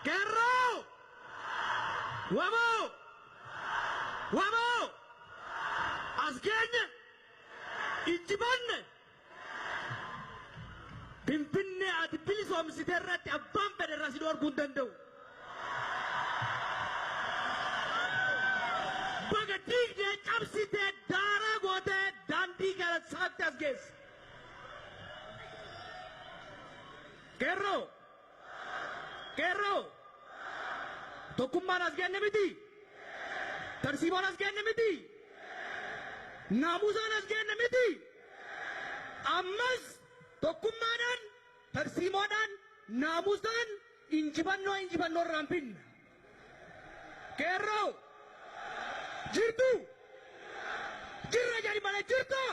Kerro! Wamo! Wamo! Asgenya! Ijibanne! Pimpinne ati bilisoomsite irratti abbaan fedhe irraa si dhorkuu hin danda'u. Baga diigdee cabsitee daaraa gootee daandii kana saatti as geesse. Kerro! Kerro! Tokkummaan as genne miti? Tarsiimoon as genne miti? Naamusaan as genne miti? Ammas tokkummaadhaan, tarsiimoodhaan, naamusaan injifannoo irraan finna. Kerro! Jirtu! Jirra jedhi malee jirta!